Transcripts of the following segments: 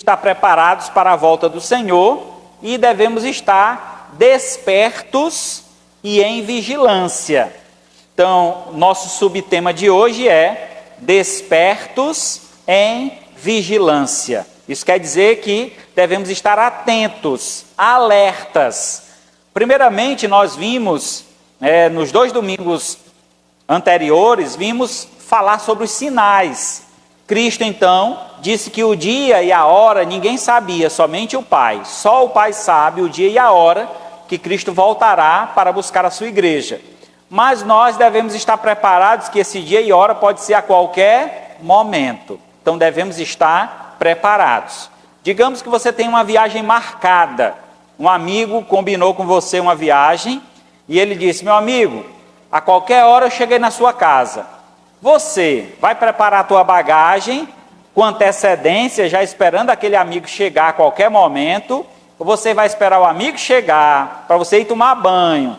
estar preparados para a volta do Senhor e devemos estar despertos e em vigilância. Então, nosso subtema de hoje é despertos em vigilância. Isso quer dizer que devemos estar atentos, alertas. Primeiramente, nós vimos, nos 2 domingos anteriores, vimos falar sobre os sinais. Cristo, então, disse que o dia e a hora ninguém sabia, somente o Pai. Só o Pai sabe o dia e a hora que Cristo voltará para buscar a sua igreja. Mas nós devemos estar preparados que esse dia e hora pode ser a qualquer momento. Então devemos estar preparados. Digamos que você tem uma viagem marcada. Um amigo combinou com você uma viagem e ele disse: meu amigo, a qualquer hora eu cheguei na sua casa. Você vai preparar a tua bagagem com antecedência, já esperando aquele amigo chegar a qualquer momento, ou você vai esperar o amigo chegar para você ir tomar banho,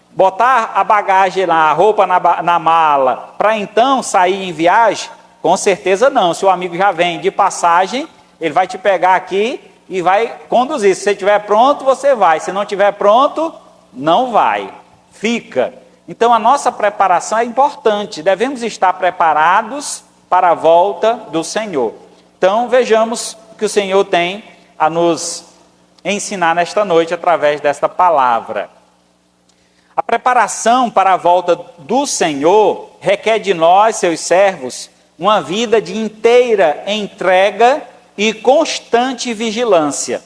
botar a bagagem lá, a roupa na mala, para então sair em viagem? Com certeza não. Se o amigo já vem de passagem, ele vai te pegar aqui e vai conduzir. Se você estiver pronto, você vai. Se não estiver pronto, não vai. Fica. Então a nossa preparação é importante. Devemos estar preparados para a volta do Senhor. Então vejamos o que o Senhor tem a nos ensinar nesta noite através desta palavra. A preparação para a volta do Senhor requer de nós, seus servos, uma vida de inteira entrega e constante vigilância,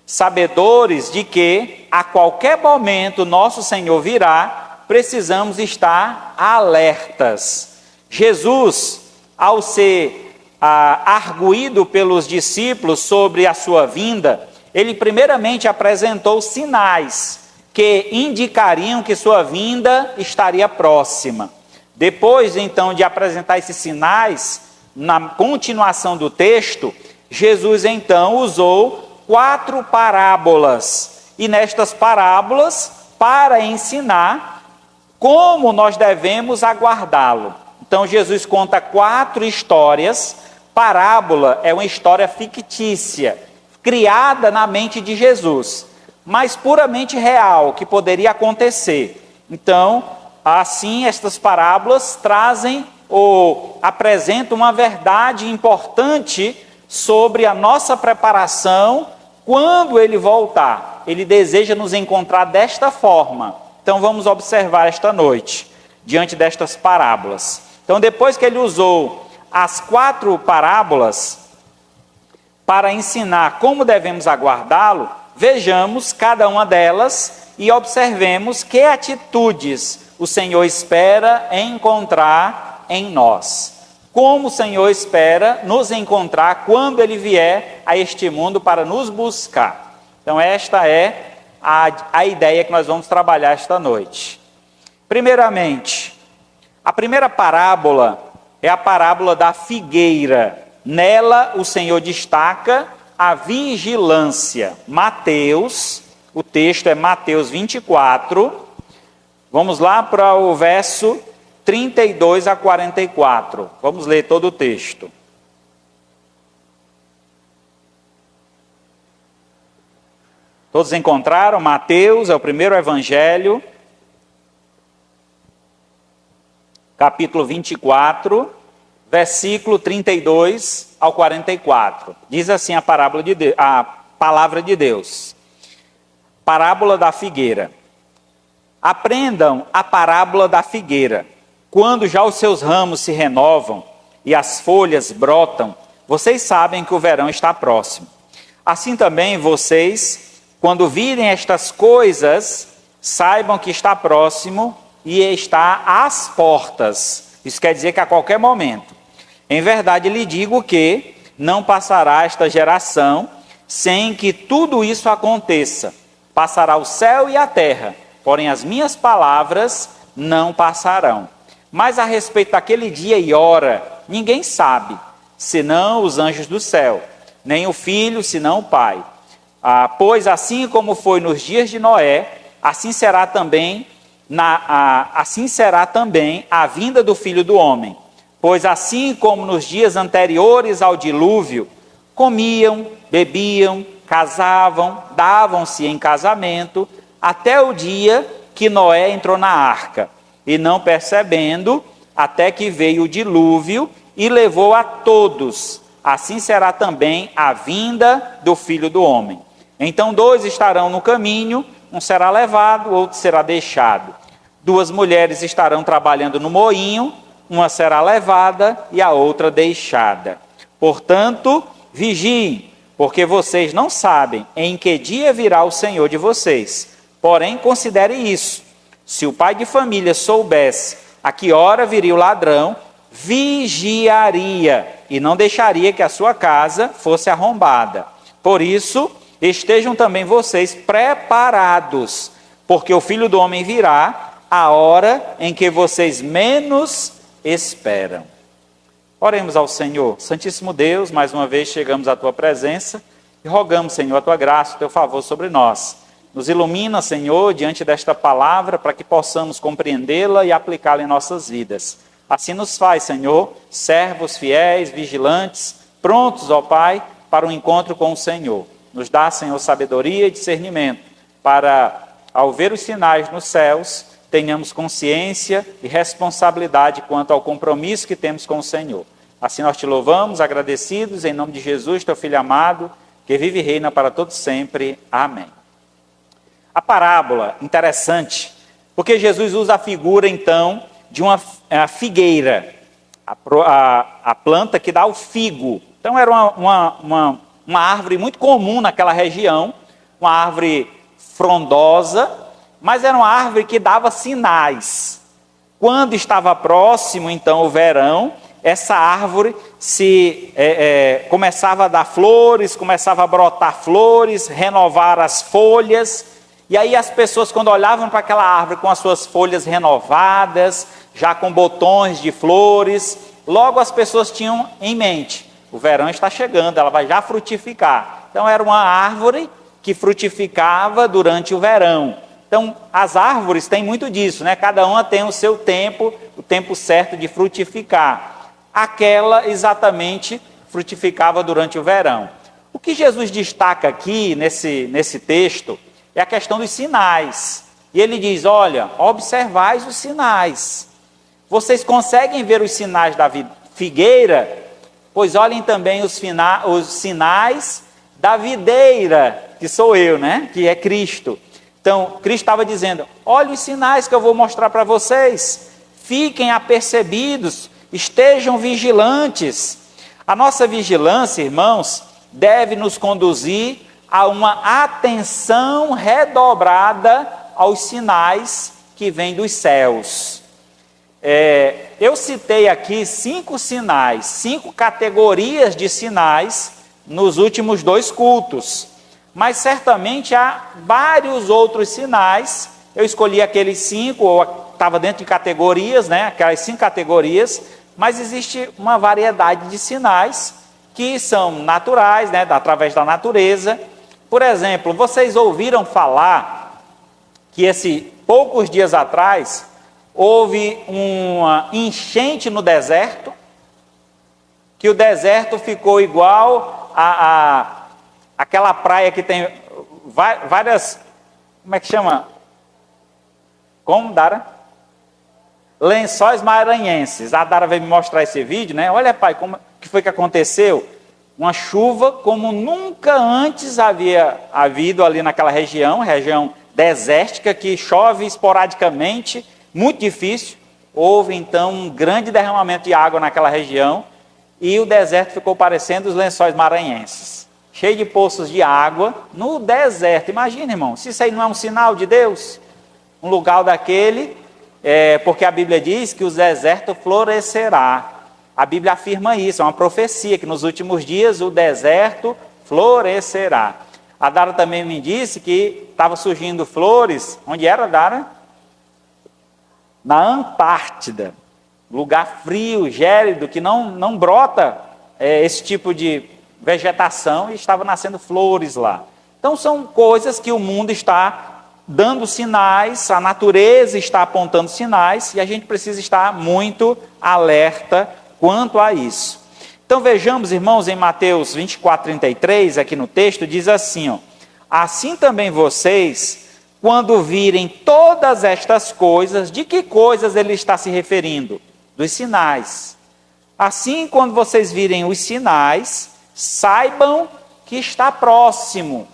sabedores de que a qualquer momento nosso Senhor virá. Precisamos estar alertas. Jesus, ao ser arguído pelos discípulos sobre a sua vinda, ele primeiramente apresentou sinais que indicariam que sua vinda estaria próxima. Depois, então, de apresentar esses sinais, na continuação do texto, Jesus, então, usou 4 parábolas. E nestas parábolas, para ensinar como nós devemos aguardá-lo. Então, Jesus conta 4 histórias. Parábola é uma história fictícia, criada na mente de Jesus, mas puramente real, que poderia acontecer. Então, assim, estas parábolas trazem ou apresentam uma verdade importante sobre a nossa preparação quando ele voltar. Ele deseja nos encontrar desta forma. Então vamos observar esta noite, diante destas parábolas. Então depois que ele usou as 4 parábolas para ensinar como devemos aguardá-lo, vejamos cada uma delas e observemos que atitudes o Senhor espera encontrar em nós. Como o Senhor espera nos encontrar quando ele vier a este mundo para nos buscar. Então esta é a ideia que nós vamos trabalhar esta noite. Primeiramente, a primeira parábola é a parábola da figueira. Nela o Senhor destaca a vigilância. Mateus, o texto é Mateus 24. Vamos lá para o verso 32 a 44. Vamos ler todo o texto. Todos encontraram? Mateus é o primeiro evangelho, capítulo 24, versículo 32 ao 44. Diz assim a palavra de Deus. Parábola da figueira. Aprendam a parábola da figueira. Quando já os seus ramos se renovam e as folhas brotam, vocês sabem que o verão está próximo. Assim também vocês, quando virem estas coisas, saibam que está próximo e está às portas. Isso quer dizer que a qualquer momento. Em verdade lhe digo que não passará esta geração sem que tudo isso aconteça. Passará o céu e a terra, porém as minhas palavras não passarão. Mas a respeito daquele dia e hora, ninguém sabe, senão os anjos do céu, nem o Filho, senão o Pai. Pois assim como foi nos dias de Noé, assim será também a vinda do Filho do Homem. Pois assim como nos dias anteriores ao dilúvio, Comiam, bebiam, casavam, davam-se em casamento, até o dia que Noé entrou na arca, e não percebendo, até que veio o dilúvio e levou a todos. Assim será também a vinda do Filho do Homem. Então 2 estarão no caminho, um será levado, outro será deixado. 2 mulheres estarão trabalhando no moinho, uma será levada e a outra deixada. Portanto, vigiem, porque vocês não sabem em que dia virá o Senhor de vocês. Porém, considere isso: se o pai de família soubesse a que hora viria o ladrão, vigiaria e não deixaria que a sua casa fosse arrombada. Por isso, estejam também vocês preparados, porque o Filho do Homem virá a hora em que vocês menos esperam. Oremos ao Senhor. Santíssimo Deus, mais uma vez chegamos à Tua presença e rogamos, Senhor, a Tua graça, o Teu favor sobre nós. Nos ilumina, Senhor, diante desta palavra, para que possamos compreendê-la e aplicá-la em nossas vidas. Assim nos faz, Senhor, servos fiéis, vigilantes, prontos, ó Pai, para o encontro com o Senhor. Nos dá, Senhor, sabedoria e discernimento, para, ao ver os sinais nos céus, tenhamos consciência e responsabilidade quanto ao compromisso que temos com o Senhor. Assim nós te louvamos, agradecidos, em nome de Jesus, teu Filho amado, que vive e reina para todos sempre. Amém. A parábola, interessante, porque Jesus usa a figura, então, de uma figueira, a planta que dá o figo. Então era uma árvore muito comum naquela região, uma árvore frondosa, mas era uma árvore que dava sinais. Quando estava próximo, então, o verão, essa árvore começava a dar flores, começava a brotar flores, renovar as folhas. E aí as pessoas, quando olhavam para aquela árvore com as suas folhas renovadas, já com botões de flores, logo as pessoas tinham em mente: o verão está chegando, ela vai já frutificar. Então era uma árvore que frutificava durante o verão. Então as árvores têm muito disso, né? Cada uma tem o seu tempo, o tempo certo de frutificar. Aquela exatamente frutificava durante o verão. O que Jesus destaca aqui nesse texto é a questão dos sinais. E ele diz: olha, observais os sinais. Vocês conseguem ver os sinais da figueira? Pois olhem também os sinais da videira, que sou eu, né? Que é Cristo. Então, Cristo estava dizendo: olha os sinais que eu vou mostrar para vocês. Fiquem apercebidos, estejam vigilantes. A nossa vigilância, irmãos, deve nos conduzir a uma atenção redobrada aos sinais que vêm dos céus. Eu citei aqui 5 sinais, 5 categorias de sinais nos últimos 2 cultos, mas certamente há vários outros sinais. Eu escolhi aqueles 5, ou estava dentro de categorias, né? Aquelas 5 categorias, mas existe uma variedade de sinais que são naturais, né? Através da natureza. Por exemplo, vocês ouviram falar que poucos dias atrás houve uma enchente no deserto, que o deserto ficou igual aquela praia que tem várias, como é que chama? Como, Dara? Lençóis maranhenses. A Dara veio me mostrar esse vídeo, né? Olha, pai, como que foi que aconteceu? Uma chuva como nunca antes havia havido ali naquela região desértica, que chove esporadicamente, muito difícil. Houve então um grande derramamento de água naquela região e o deserto ficou parecendo os Lençóis maranhenses, cheio de poços de água no deserto. Imagina, irmão, se isso aí não é um sinal de Deus, um lugar daquele, porque a Bíblia diz que o deserto florescerá. A Bíblia afirma isso, é uma profecia, que nos últimos dias o deserto florescerá. A Dara também me disse que estava surgindo flores. Onde era, Dara? Na Antártida, lugar frio, gélido, que não brota esse tipo de vegetação, e estava nascendo flores lá. Então são coisas que o mundo está dando sinais, a natureza está apontando sinais, e a gente precisa estar muito alerta quanto a isso. Então vejamos, irmãos, em Mateus 24:33, aqui no texto, diz assim, ó: assim também vocês, quando virem todas estas coisas, de que coisas ele está se referindo? Dos sinais. Assim, quando vocês virem os sinais, saibam que está próximo,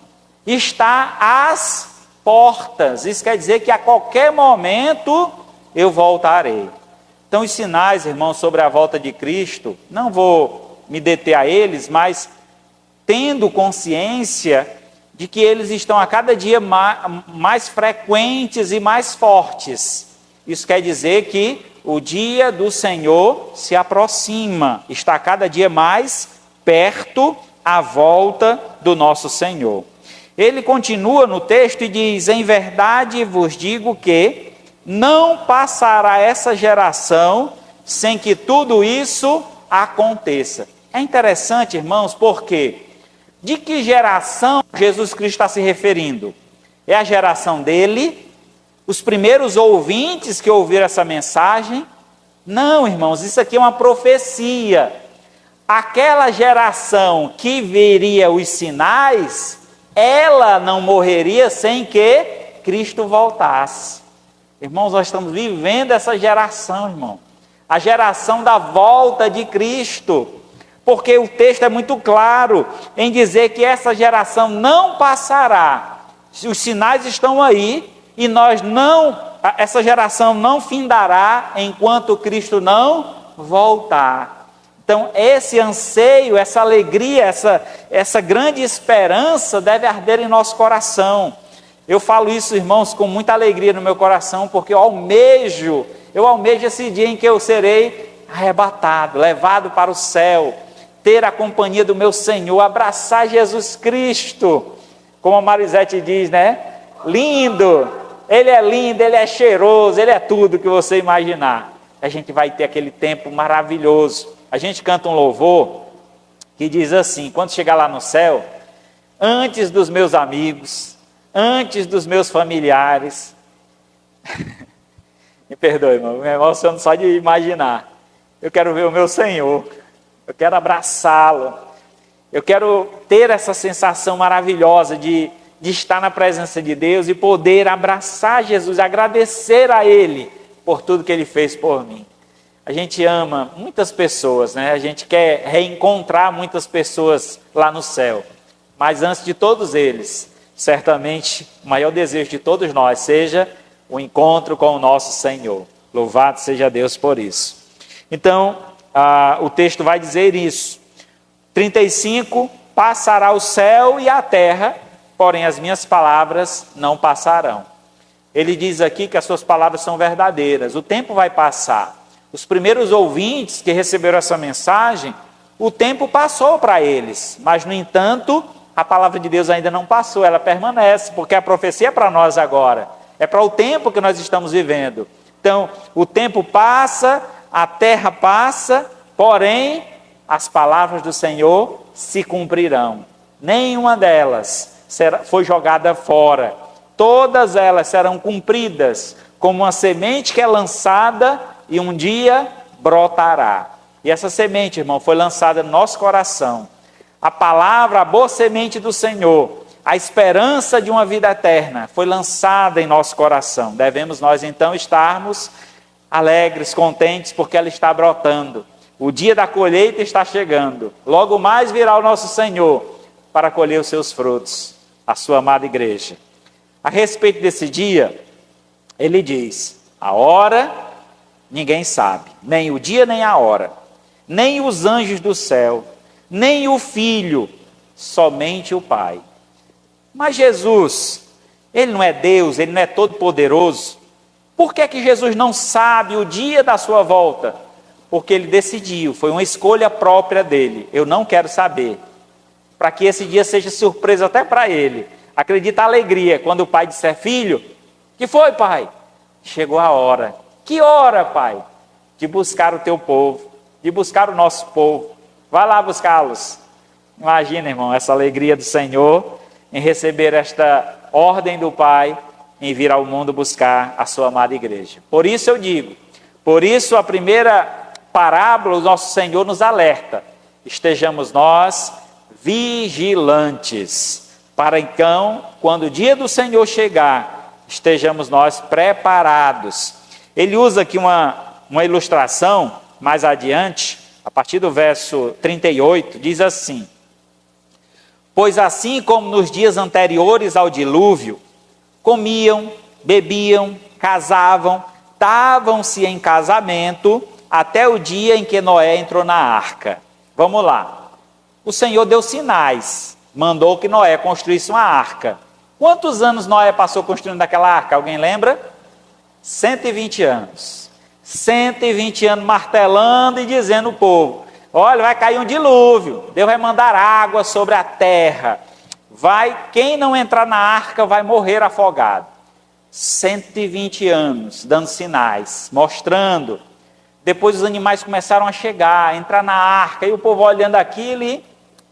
está às portas. Isso quer dizer que a qualquer momento eu voltarei. Então, os sinais, irmãos, sobre a volta de Cristo, não vou me deter a eles, mas tendo consciência de que eles estão a cada dia mais frequentes e mais fortes. Isso quer dizer que o dia do Senhor se aproxima, está cada dia mais perto a volta do nosso Senhor. Ele continua no texto e diz: em verdade vos digo que não passará essa geração sem que tudo isso aconteça. É interessante, irmãos, porque de que geração Jesus Cristo está se referindo? É a geração dele? Os primeiros ouvintes que ouviram essa mensagem? Não, irmãos, isso aqui é uma profecia. Aquela geração que veria os sinais, ela não morreria sem que Cristo voltasse. Irmãos, nós estamos vivendo essa geração, irmão. A geração da volta de Cristo. Porque o texto é muito claro em dizer que essa geração não passará. Os sinais estão aí e essa geração não findará enquanto Cristo não voltar. Então, esse anseio, essa alegria, essa grande esperança deve arder em nosso coração. Eu falo isso, irmãos, com muita alegria no meu coração, porque eu almejo esse dia em que eu serei arrebatado, levado para o céu, ter a companhia do meu Senhor, abraçar Jesus Cristo, como a Marisete diz, né? Lindo, Ele é lindo, Ele é cheiroso, Ele é tudo que você imaginar. A gente vai ter aquele tempo maravilhoso. A gente canta um louvor que diz assim: quando chegar lá no céu, antes dos meus amigos, antes dos meus familiares, me perdoe, irmão, me emociono só de imaginar. Eu quero ver o meu Senhor, eu quero abraçá-lo, eu quero ter essa sensação maravilhosa de estar na presença de Deus e poder abraçar Jesus, agradecer a Ele por tudo que Ele fez por mim. A gente ama muitas pessoas, né? A gente quer reencontrar muitas pessoas lá no céu. Mas antes de todos eles, certamente o maior desejo de todos nós seja o encontro com o nosso Senhor. Louvado seja Deus por isso. Então, o texto vai dizer isso. 35, passará o céu e a terra, porém as minhas palavras não passarão. Ele diz aqui que as suas palavras são verdadeiras. O tempo vai passar. Os primeiros ouvintes que receberam essa mensagem, o tempo passou para eles. Mas, no entanto, a palavra de Deus ainda não passou, ela permanece, porque a profecia é para nós agora. É para o tempo que nós estamos vivendo. Então, o tempo passa, a terra passa, porém, as palavras do Senhor se cumprirão. Nenhuma delas foi jogada fora. Todas elas serão cumpridas, como uma semente que é lançada e um dia brotará. E essa semente, irmão, foi lançada no nosso coração. A palavra, a boa semente do Senhor, a esperança de uma vida eterna, foi lançada em nosso coração. Devemos nós, então, estarmos alegres, contentes, porque ela está brotando. O dia da colheita está chegando. Logo mais virá o nosso Senhor para colher os seus frutos, a sua amada igreja. A respeito desse dia, ele diz: a hora ninguém sabe, nem o dia nem a hora, nem os anjos do céu, nem o Filho, somente o Pai. Mas Jesus, Ele não é Deus, Ele não é todo-poderoso. Por que é que Jesus não sabe o dia da sua volta? Porque Ele decidiu, foi uma escolha própria dEle. Eu não quero saber, para que esse dia seja surpresa até para Ele. Acredita a alegria quando o pai disser: filho, que foi, pai? Chegou a hora. Que hora, pai? De buscar o teu povo, de buscar o nosso povo. Vai lá buscá-los. Imagina, irmão, essa alegria do Senhor em receber esta ordem do Pai em vir ao mundo buscar a sua amada igreja. Por isso eu digo, por isso a primeira parábola, o nosso Senhor nos alerta estejamos nós vigilantes, para então, quando o dia do Senhor chegar, estejamos nós preparados. Ele usa aqui uma ilustração, mais adiante, a partir do verso 38, diz assim: pois assim como nos dias anteriores ao dilúvio, comiam, bebiam, casavam, davam-se em casamento, até o dia em que Noé entrou na arca. Vamos lá. O Senhor deu sinais, mandou que Noé construísse uma arca. Quantos anos Noé passou construindo aquela arca? Alguém lembra? 120 anos. 120 anos martelando e dizendo ao povo: olha, vai cair um dilúvio, Deus vai mandar água sobre a terra. Quem não entrar na arca vai morrer afogado. 120 anos dando sinais, mostrando. Depois os animais começaram a chegar, a entrar na arca, e o povo olhando aquilo e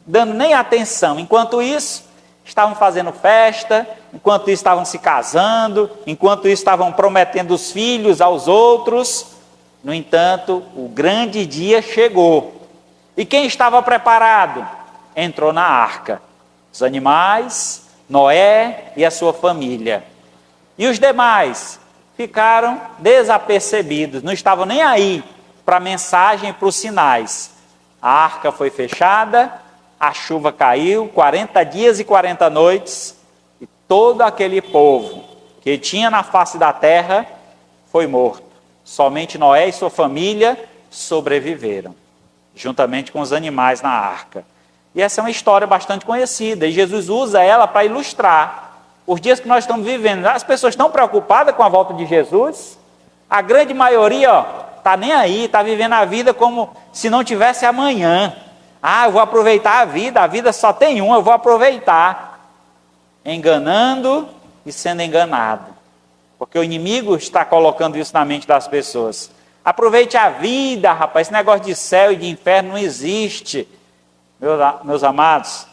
dando nem atenção. Enquanto isso, estavam fazendo festa, enquanto isso estavam se casando, enquanto isso estavam prometendo os filhos aos outros. No entanto, o grande dia chegou. E quem estava preparado? Entrou na arca. Os animais, Noé e a sua família. E os demais ficaram desapercebidos, não estavam nem aí para a mensagem e para os sinais. A arca foi fechada, a chuva caiu, 40 dias e 40 noites, e todo aquele povo que tinha na face da terra foi morto. Somente Noé e sua família sobreviveram, juntamente com os animais na arca. E essa é uma história bastante conhecida, e Jesus usa ela para ilustrar os dias que nós estamos vivendo. As pessoas estão preocupadas com a volta de Jesus. A grande maioria está nem aí, está vivendo a vida como se não tivesse amanhã. Eu vou aproveitar a vida só tem uma, eu vou aproveitar. Enganando e sendo enganado. Porque o inimigo está colocando isso na mente das pessoas. Aproveite a vida, rapaz, esse negócio de céu e de inferno não existe. Meus amados,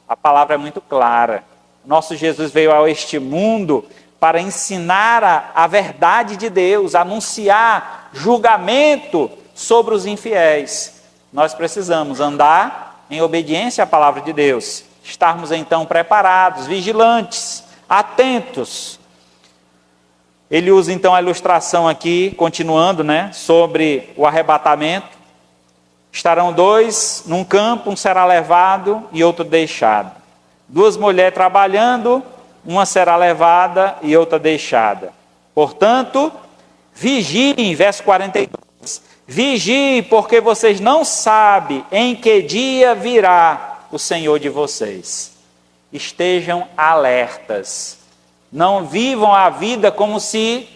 a palavra é muito clara. Nosso Jesus veio a este mundo para ensinar a verdade de Deus, anunciar julgamento sobre os infiéis. Nós precisamos andar em obediência à palavra de Deus, estarmos então preparados, vigilantes, atentos. Ele usa então a ilustração aqui, continuando, sobre o arrebatamento. Estarão dois num campo, um será levado e outro deixado. Duas mulheres trabalhando, uma será levada e outra deixada. Portanto, vigiem, verso 42. Vigiem, porque vocês não sabem em que dia virá o Senhor de vocês. Estejam alertas. Não vivam a vida como se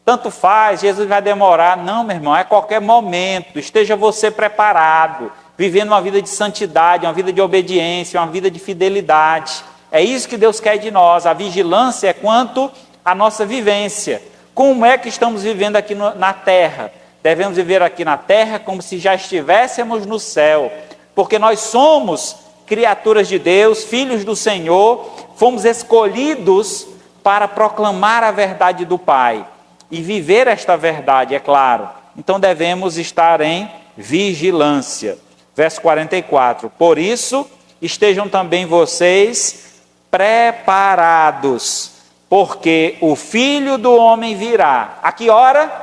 tanto faz, Jesus vai demorar. Não, meu irmão, é a qualquer momento. Esteja você preparado, vivendo uma vida de santidade, uma vida de obediência, uma vida de fidelidade. É isso que Deus quer de nós. A vigilância é quanto à nossa vivência. Como é que estamos vivendo aqui na terra? Devemos viver aqui na terra como se já estivéssemos no céu, porque nós somos criaturas de Deus, filhos do Senhor, fomos escolhidos para proclamar a verdade do Pai e viver esta verdade, é claro. Então devemos estar em vigilância. Verso 44, por isso estejam também vocês preparados, porque o Filho do Homem virá. A que hora?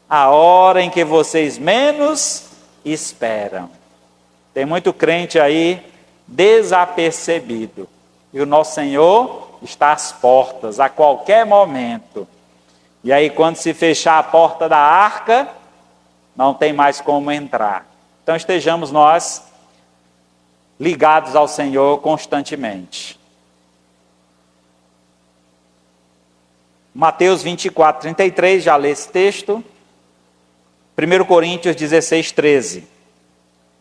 A hora em que vocês menos esperam. Tem muito crente aí desapercebido. E o nosso Senhor está às portas, a qualquer momento. E aí quando se fechar a porta da arca, não tem mais como entrar. Então estejamos nós ligados ao Senhor constantemente. Mateus 24, 33, já lê esse texto. 1 Coríntios 16, 13.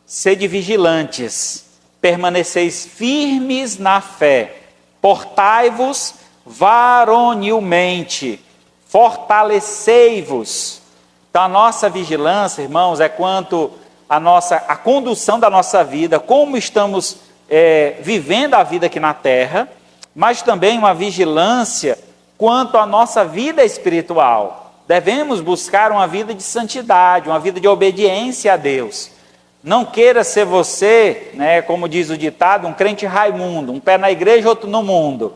Sede vigilantes, permaneceis firmes na fé, portai-vos varonilmente, fortalecei-vos. Então a nossa vigilância, irmãos, é quanto a condução da nossa vida, como estamos vivendo a vida aqui na terra, mas também uma vigilância quanto à nossa vida espiritual. Devemos buscar uma vida de santidade, uma vida de obediência a Deus. Não queira ser você, né, como diz o ditado, um crente Raimundo, um pé na igreja, outro no mundo.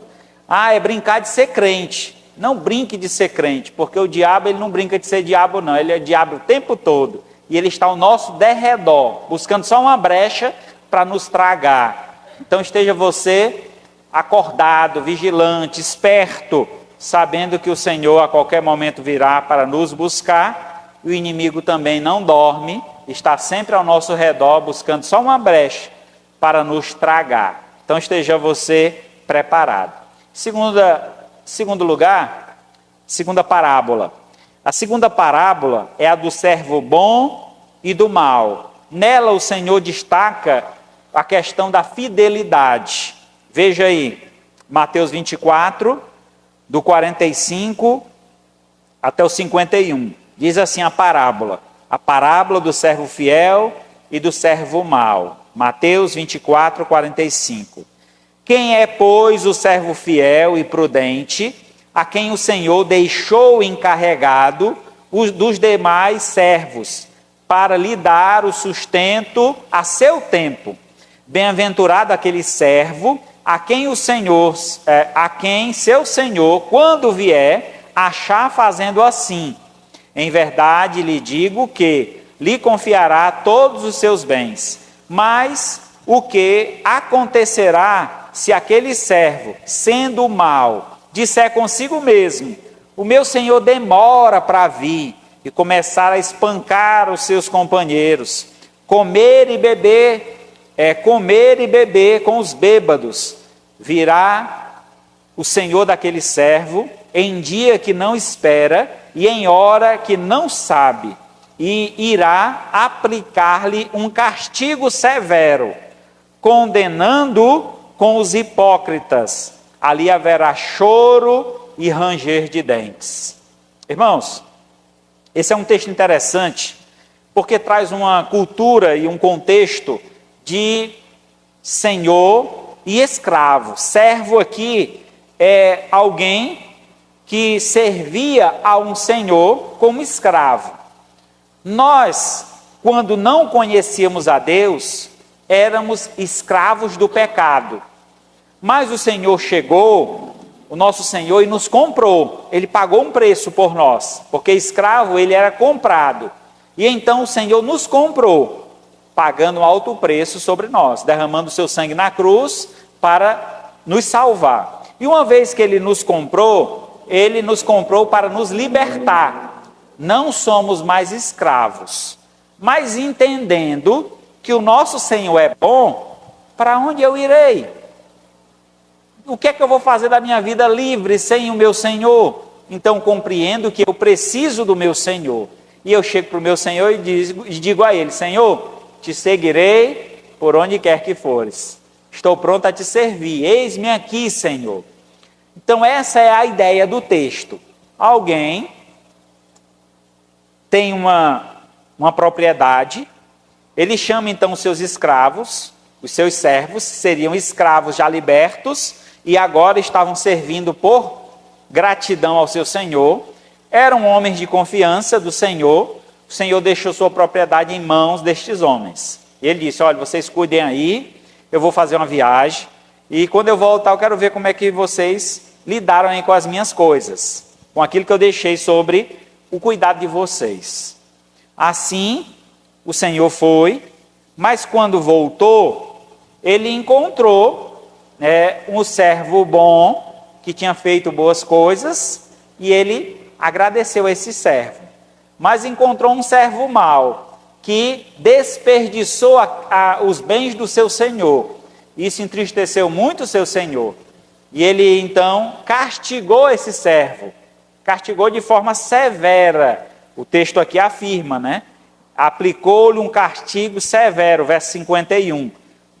Ah, é brincar de ser crente. Não brinque de ser crente, porque o diabo ele não brinca de ser diabo não, ele é diabo o tempo todo. E ele está ao nosso derredor, buscando só uma brecha para nos tragar. Então esteja você acordado, vigilante, esperto, sabendo que o Senhor a qualquer momento virá para nos buscar. E o inimigo também não dorme, está sempre ao nosso redor, buscando só uma brecha para nos tragar. Então esteja você preparado. Segundo lugar, segunda parábola. A segunda parábola é a do servo bom e do mal. Nela o Senhor destaca a questão da fidelidade. Veja aí, Mateus 24, do 45 até o 51. Diz assim a parábola do servo fiel e do servo mau. Mateus 24, 45. Quem é, pois, o servo fiel e prudente, a quem o Senhor deixou encarregado dos demais servos, para lhe dar o sustento a seu tempo? Bem-aventurado aquele servo, a quem seu Senhor, quando vier, achar fazendo assim. Em verdade lhe digo que lhe confiará todos os seus bens. Mas o que acontecerá se aquele servo, sendo mau, disser consigo mesmo: o meu Senhor demora para vir, e começar a espancar os seus companheiros, comer e beber com os bêbados? Virá o Senhor daquele servo em dia que não espera e em hora que não sabe, e irá aplicar-lhe um castigo severo, condenando-o com os hipócritas. Ali haverá choro e ranger de dentes. Irmãos, esse é um texto interessante, porque traz uma cultura e um contexto de senhor e escravo. Servo aqui é alguém que servia a um senhor como escravo. Nós, quando não conhecíamos a Deus, éramos escravos do pecado. Mas o Senhor chegou, o nosso Senhor, e nos comprou. Ele pagou um preço por nós, porque escravo ele era comprado. E então o Senhor nos comprou, pagando um alto preço sobre nós, derramando o seu sangue na cruz para nos salvar. E uma vez que ele nos comprou para nos libertar. Não somos mais escravos, mas entendendo que o nosso Senhor é bom, para onde eu irei? O que é que eu vou fazer da minha vida livre sem o meu Senhor? Então compreendo que eu preciso do meu Senhor. E eu chego para o meu Senhor e digo a Ele: Senhor, te seguirei por onde quer que fores. Estou pronto a te servir. Eis-me aqui, Senhor. Então essa é a ideia do texto. Alguém tem uma propriedade, ele chama então os seus escravos, os seus servos, seriam escravos já libertos, e agora estavam servindo por gratidão ao seu Senhor. Eram homens de confiança do Senhor. O Senhor deixou sua propriedade em mãos destes homens. Ele disse: olha, vocês cuidem aí, eu vou fazer uma viagem, e quando eu voltar eu quero ver como é que vocês lidaram aí com as minhas coisas, com aquilo que eu deixei sobre o cuidado de vocês. Assim, o Senhor foi, mas quando voltou, ele encontrou um servo bom, que tinha feito boas coisas, e ele agradeceu a esse servo. Mas encontrou um servo mau, que desperdiçou os bens do seu senhor. Isso entristeceu muito o seu senhor. E ele então castigou esse servo. Castigou de forma severa. O texto aqui afirma, né? Aplicou-lhe um castigo severo, verso 51.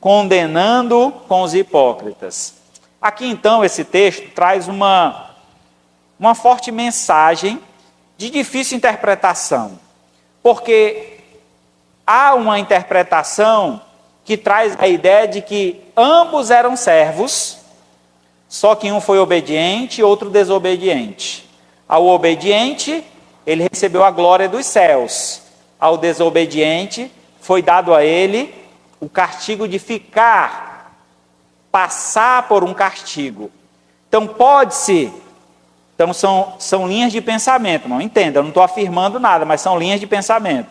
Condenando-o com os hipócritas. Aqui então esse texto traz uma forte mensagem de difícil interpretação. Porque há uma interpretação que traz a ideia de que ambos eram servos, só que um foi obediente e outro desobediente. Ao obediente, ele recebeu a glória dos céus. Ao desobediente, foi dado a ele o castigo de passar por um castigo. Então pode-se, então são linhas de pensamento, não entenda, eu não estou afirmando nada, mas são linhas de pensamento.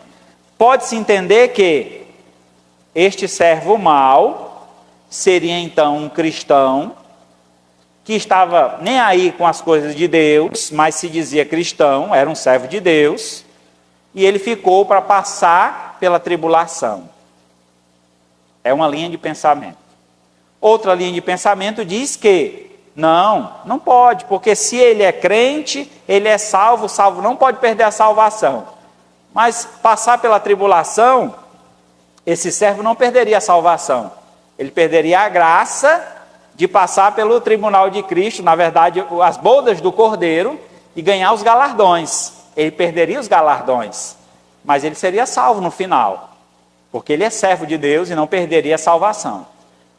Pode-se entender que este servo mau seria então um cristão que estava nem aí com as coisas de Deus, mas se dizia cristão, era um servo de Deus, e ele ficou para passar pela tribulação. É uma linha de pensamento. Outra linha de pensamento diz que não pode, porque se ele é crente, ele é salvo, o salvo não pode perder a salvação. Mas passar pela tribulação, esse servo não perderia a salvação. Ele perderia a graça de passar pelo tribunal de Cristo, na verdade, as bodas do Cordeiro, e ganhar os galardões. Ele perderia os galardões, mas ele seria salvo no final, porque ele é servo de Deus e não perderia a salvação.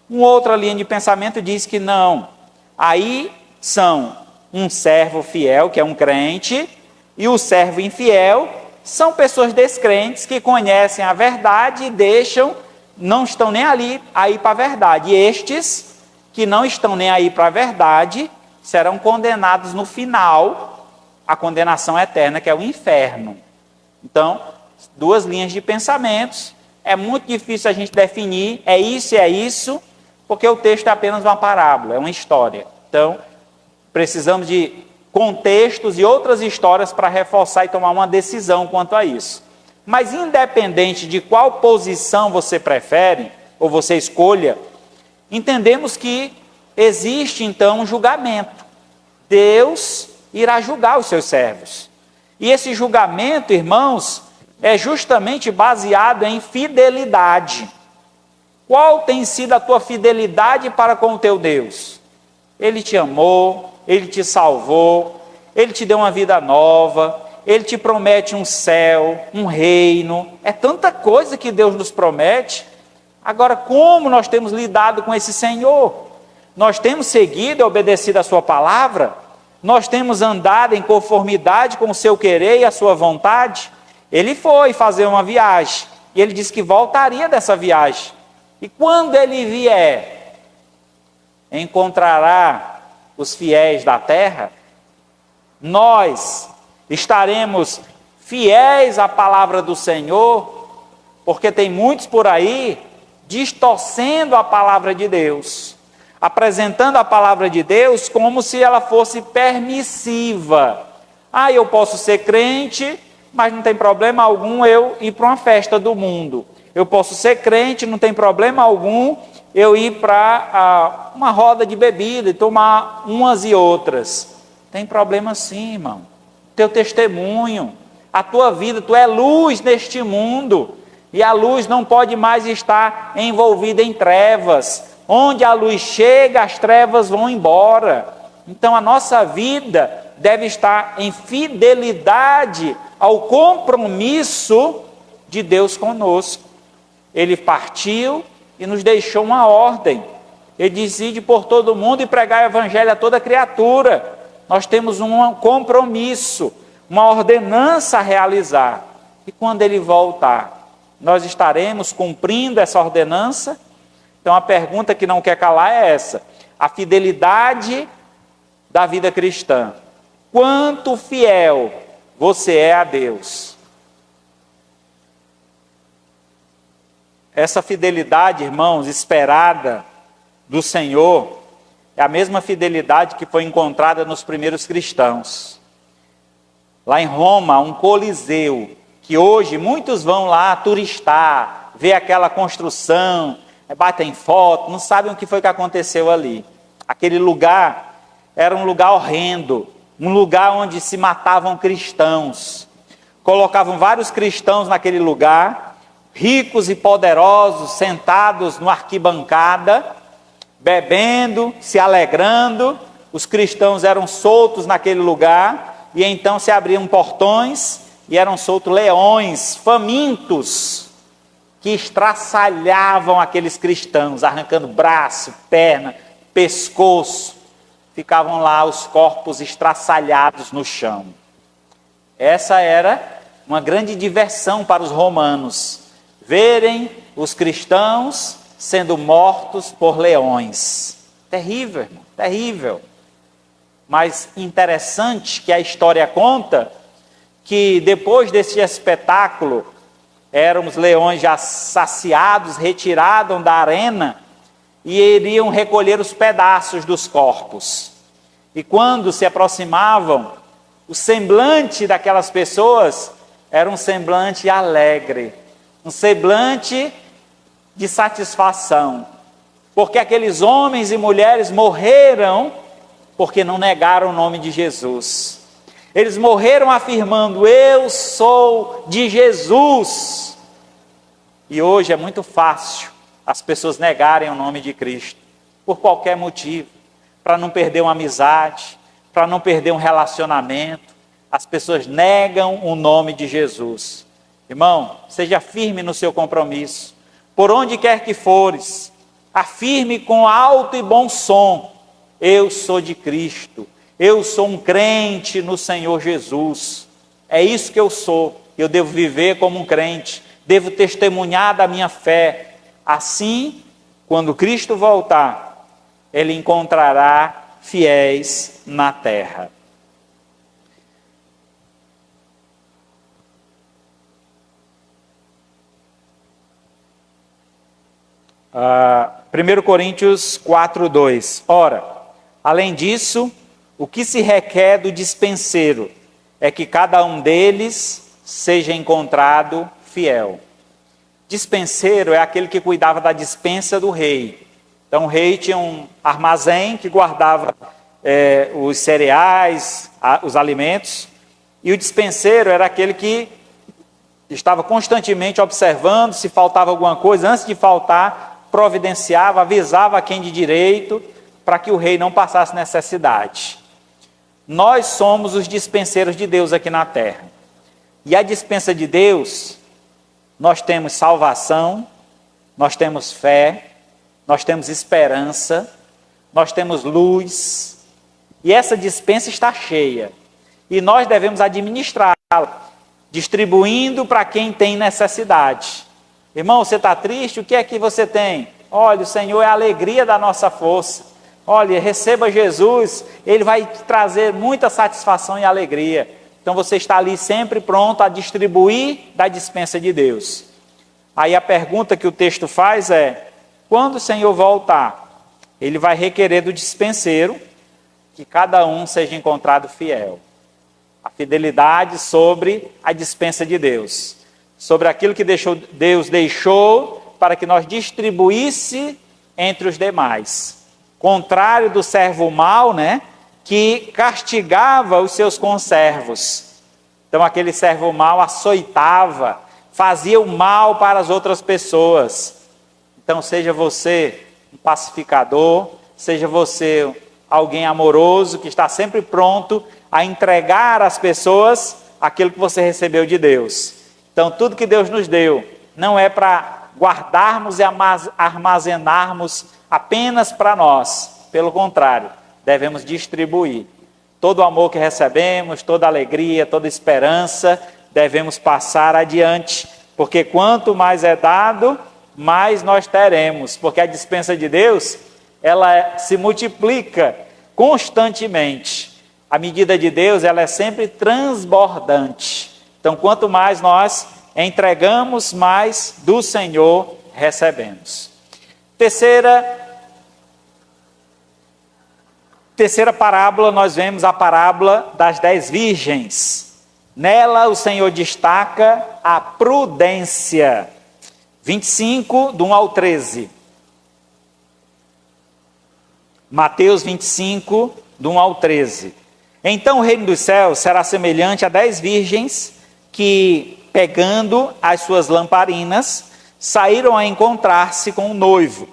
Uma outra linha de pensamento diz que não. Aí são um servo fiel, que é um crente, e o servo infiel são pessoas descrentes que conhecem a verdade e não estão nem aí para a verdade. E estes que não estão nem aí para a verdade serão condenados no final à condenação eterna, que é o inferno. Então, duas linhas de pensamentos. É muito difícil a gente definir, é isso, porque o texto é apenas uma parábola, é uma história. Então, precisamos de contextos e outras histórias para reforçar e tomar uma decisão quanto a isso. Mas independente de qual posição você prefere, ou você escolha, entendemos que existe então um julgamento. Deus irá julgar os seus servos. E esse julgamento, irmãos, é justamente baseado em fidelidade. Qual tem sido a tua fidelidade para com o teu Deus? Ele te amou, Ele te salvou, Ele te deu uma vida nova, Ele te promete um céu, um reino. É tanta coisa que Deus nos promete. Agora, como nós temos lidado com esse Senhor? Nós temos seguido e obedecido a sua palavra? Nós temos andado em conformidade com o seu querer e a sua vontade? Ele foi fazer uma viagem, e ele disse que voltaria dessa viagem. E quando ele vier, encontrará os fiéis da terra? Nós estaremos fiéis à palavra do Senhor? Porque tem muitos por aí distorcendo a palavra de Deus, apresentando a palavra de Deus como se ela fosse permissiva. Eu posso ser crente, mas não tem problema algum eu ir para uma festa do mundo. Eu posso ser crente, não tem problema algum eu ir para uma roda de bebida e tomar umas e outras. Tem problema sim, irmão. Teu testemunho, a tua vida, tu é luz neste mundo, e a luz não pode mais estar envolvida em trevas. Onde a luz chega, as trevas vão embora. Então a nossa vida deve estar em fidelidade ao compromisso de Deus conosco. Ele partiu e nos deixou uma ordem. Ele diz: ide por todo mundo e pregar o evangelho a toda criatura. Nós temos um compromisso, uma ordenança a realizar. E quando ele voltar, nós estaremos cumprindo essa ordenança? Então a pergunta que não quer calar é essa: a fidelidade da vida cristã. Quanto fiel você é a Deus? Essa fidelidade, irmãos, esperada do Senhor, é a mesma fidelidade que foi encontrada nos primeiros cristãos. Lá em Roma, um coliseu, que hoje muitos vão lá turistar, ver aquela construção, batem foto, não sabem o que foi que aconteceu ali. Aquele lugar era um lugar horrendo, um lugar onde se matavam cristãos. Colocavam vários cristãos naquele lugar, ricos e poderosos, sentados numa arquibancada, bebendo, se alegrando. Os cristãos eram soltos naquele lugar, e então se abriam portões, e eram soltos leões famintos, que estraçalhavam aqueles cristãos, arrancando braço, perna, pescoço. Ficavam lá os corpos estraçalhados no chão. Essa era uma grande diversão para os romanos, verem os cristãos sendo mortos por leões. Terrível, irmão, terrível. Mas interessante que a história conta que depois desse espetáculo, eram os leões já saciados, retirados da arena e iriam recolher os pedaços dos corpos. E quando se aproximavam, o semblante daquelas pessoas era um semblante alegre, um semblante de satisfação, porque aqueles homens e mulheres morreram porque não negaram o nome de Jesus. Eles morreram afirmando: eu sou de Jesus. E hoje é muito fácil as pessoas negarem o nome de Cristo, por qualquer motivo, para não perder uma amizade, para não perder um relacionamento. As pessoas negam o nome de Jesus. Irmão, seja firme no seu compromisso. Por onde quer que fores, afirme com alto e bom som: eu sou de Cristo, eu sou um crente no Senhor Jesus. É isso que eu sou. Eu devo viver como um crente, devo testemunhar da minha fé. Assim, quando Cristo voltar, Ele encontrará fiéis na terra. Uh, 1 Coríntios 4:2. Ora, além disso, o que se requer do dispenseiro é que cada um deles seja encontrado fiel. Dispenseiro é aquele que cuidava da dispensa do rei. Então o rei tinha um armazém que guardava os cereais, os alimentos, e o dispenseiro era aquele que estava constantemente observando se faltava alguma coisa. Antes de faltar, providenciava, avisava quem de direito, para que o rei não passasse necessidade. Nós somos os dispenseiros de Deus aqui na terra. E a dispensa de Deus, nós temos salvação, nós temos fé, nós temos esperança, nós temos luz. E essa dispensa está cheia. E nós devemos administrá-la, distribuindo para quem tem necessidade. Irmão, você está triste? O que é que você tem? Olha, o Senhor é a alegria da nossa força. Olha, receba Jesus, Ele vai te trazer muita satisfação e alegria. Então você está ali sempre pronto a distribuir da dispensa de Deus. Aí a pergunta que o texto faz é: quando o Senhor voltar, Ele vai requerer do dispenseiro que cada um seja encontrado fiel. A fidelidade sobre a dispensa de Deus, sobre aquilo que Deus deixou para que nós distribuísse entre os demais. Contrário do servo mau, que castigava os seus conservos. Então aquele servo mau açoitava, fazia o mal para as outras pessoas. Então seja você um pacificador, seja você alguém amoroso que está sempre pronto a entregar às pessoas aquilo que você recebeu de Deus. Então tudo que Deus nos deu não é para guardarmos e armazenarmos apenas para nós. Pelo contrário, devemos distribuir. Todo o amor que recebemos, toda alegria, toda esperança, devemos passar adiante, porque quanto mais é dado, mais nós teremos, porque a dispensa de Deus, ela se multiplica constantemente. A medida de Deus, ela é sempre transbordante. Então, quanto mais nós entregamos, mais do Senhor recebemos. Terceira parábola, nós vemos a parábola das 10 virgens. Nela o Senhor destaca a prudência. 25, do 1 ao 13. Mateus 25, do 1 ao 13. Então o reino dos céus será semelhante a 10 virgens que, pegando as suas lamparinas, saíram a encontrar-se com o noivo.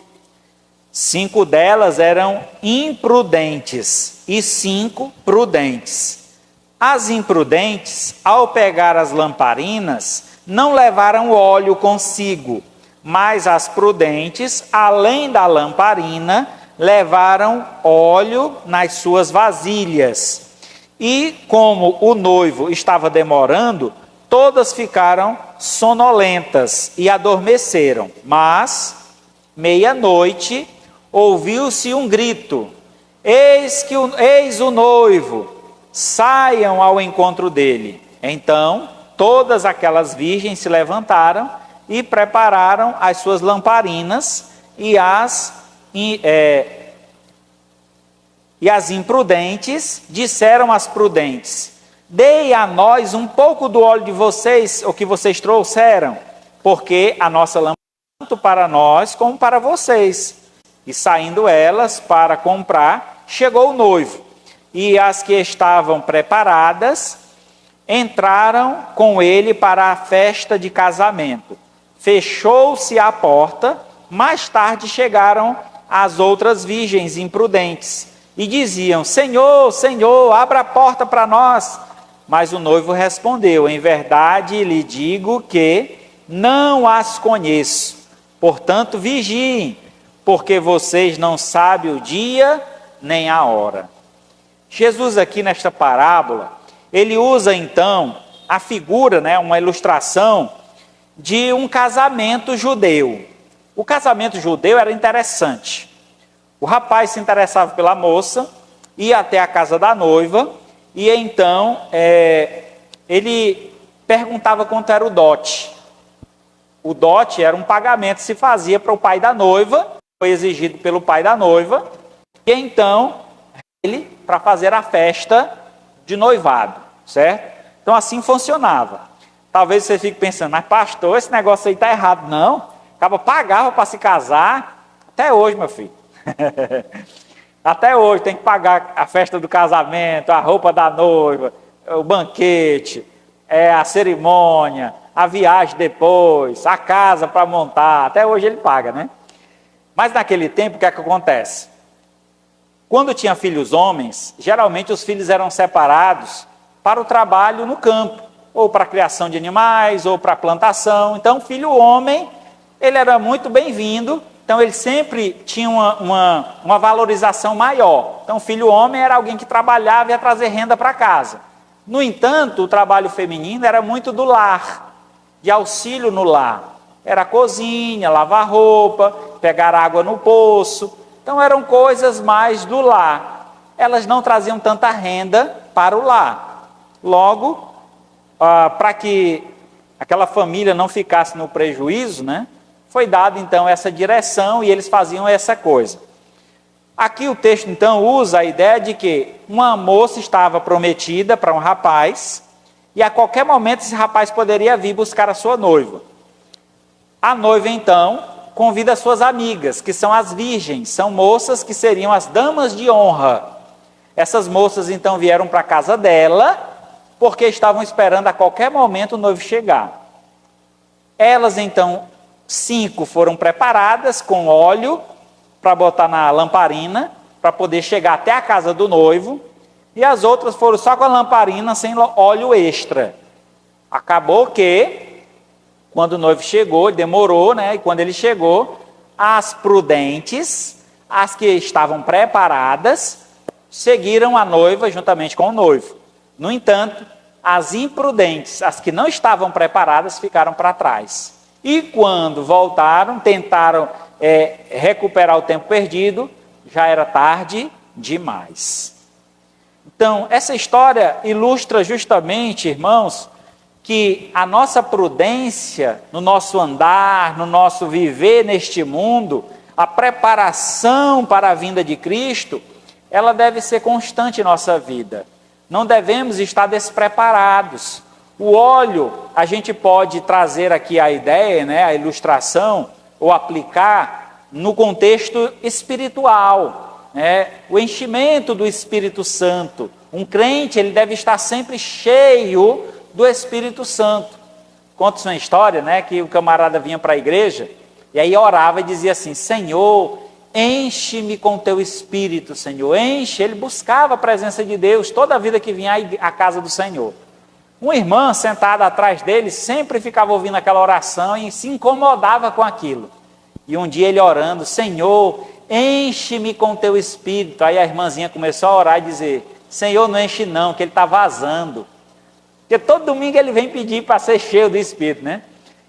5 delas eram imprudentes e 5 prudentes. As imprudentes, ao pegar as lamparinas, não levaram óleo consigo, mas as prudentes, além da lamparina, levaram óleo nas suas vasilhas. E como o noivo estava demorando, todas ficaram sonolentas e adormeceram. Mas, meia-noite, ouviu-se um grito: eis o noivo, saiam ao encontro dele. Então, todas aquelas virgens se levantaram e prepararam as suas lamparinas, e as imprudentes disseram às prudentes: dei a nós um pouco do óleo de vocês, o que vocês trouxeram, porque a nossa lâmpada é tanto para nós como para vocês. E saindo elas para comprar, chegou o noivo, e as que estavam preparadas entraram com ele para a festa de casamento. Fechou-se a porta. Mais tarde chegaram as outras virgens imprudentes e diziam: Senhor, Senhor, abra a porta para nós. Mas o noivo respondeu: em verdade lhe digo que não as conheço. Portanto, vigiem, porque vocês não sabem o dia nem a hora. Jesus aqui nesta parábola, ele usa então a figura, uma ilustração de um casamento judeu. O casamento judeu era interessante. O rapaz se interessava pela moça, ia até a casa da noiva, e então ele perguntava quanto era o dote. O dote era um pagamento que se fazia para o pai da noiva, foi exigido pelo pai da noiva, e então ele para fazer a festa de noivado, certo? Então assim funcionava. Talvez você fique pensando: mas pastor, esse negócio aí está errado. Não, acaba pagava para se casar, até hoje, meu filho. Até hoje tem que pagar a festa do casamento, a roupa da noiva, o banquete, a cerimônia, a viagem depois, a casa para montar. Até hoje ele paga, né? Mas naquele tempo, o que é que acontece? Quando tinha filhos homens, geralmente os filhos eram separados para o trabalho no campo, ou para a criação de animais, ou para a plantação. Então, filho homem, ele era muito bem-vindo, então ele sempre tinha uma valorização maior. Então, filho homem era alguém que trabalhava e ia trazer renda para casa. No entanto, o trabalho feminino era muito do lar, de auxílio no lar. Era cozinha, lavar roupa, pegar água no poço. Então, eram coisas mais do lar. Elas não traziam tanta renda para o lar. Logo, para que aquela família não ficasse no prejuízo, foi dada então essa direção e eles faziam essa coisa. Aqui o texto então usa a ideia de que uma moça estava prometida para um rapaz e a qualquer momento esse rapaz poderia vir buscar a sua noiva. A noiva então convida suas amigas, que são as virgens, são moças que seriam as damas de honra. Essas moças então vieram para a casa dela, porque estavam esperando a qualquer momento o noivo chegar. Elas então, 5 foram preparadas com óleo para botar na lamparina, para poder chegar até a casa do noivo, e as outras foram só com a lamparina, sem óleo extra. Acabou que, quando o noivo chegou, demorou, e quando ele chegou, as prudentes, as que estavam preparadas, seguiram a noiva juntamente com o noivo. No entanto, as imprudentes, as que não estavam preparadas, ficaram para trás. E quando voltaram, tentaram recuperar o tempo perdido, já era tarde demais. Então, essa história ilustra justamente, irmãos, que a nossa prudência no nosso andar, no nosso viver neste mundo, a preparação para a vinda de Cristo, ela deve ser constante em nossa vida. Não devemos estar despreparados. O óleo, a gente pode trazer aqui a ideia, a ilustração, ou aplicar no contexto espiritual, o enchimento do Espírito Santo. Um crente, ele deve estar sempre cheio do Espírito Santo. Conta-se uma história, que o camarada vinha para a igreja, e aí orava e dizia assim: Senhor, enche-me com teu Espírito, Senhor, enche. Ele buscava a presença de Deus toda a vida que vinha à casa do Senhor. Uma irmã sentada atrás dele sempre ficava ouvindo aquela oração e se incomodava com aquilo. E um dia ele orando: Senhor, enche-me com teu Espírito. Aí a irmãzinha começou a orar e dizer: Senhor, não enche não, que ele está vazando. Porque todo domingo ele vem pedir para ser cheio do Espírito,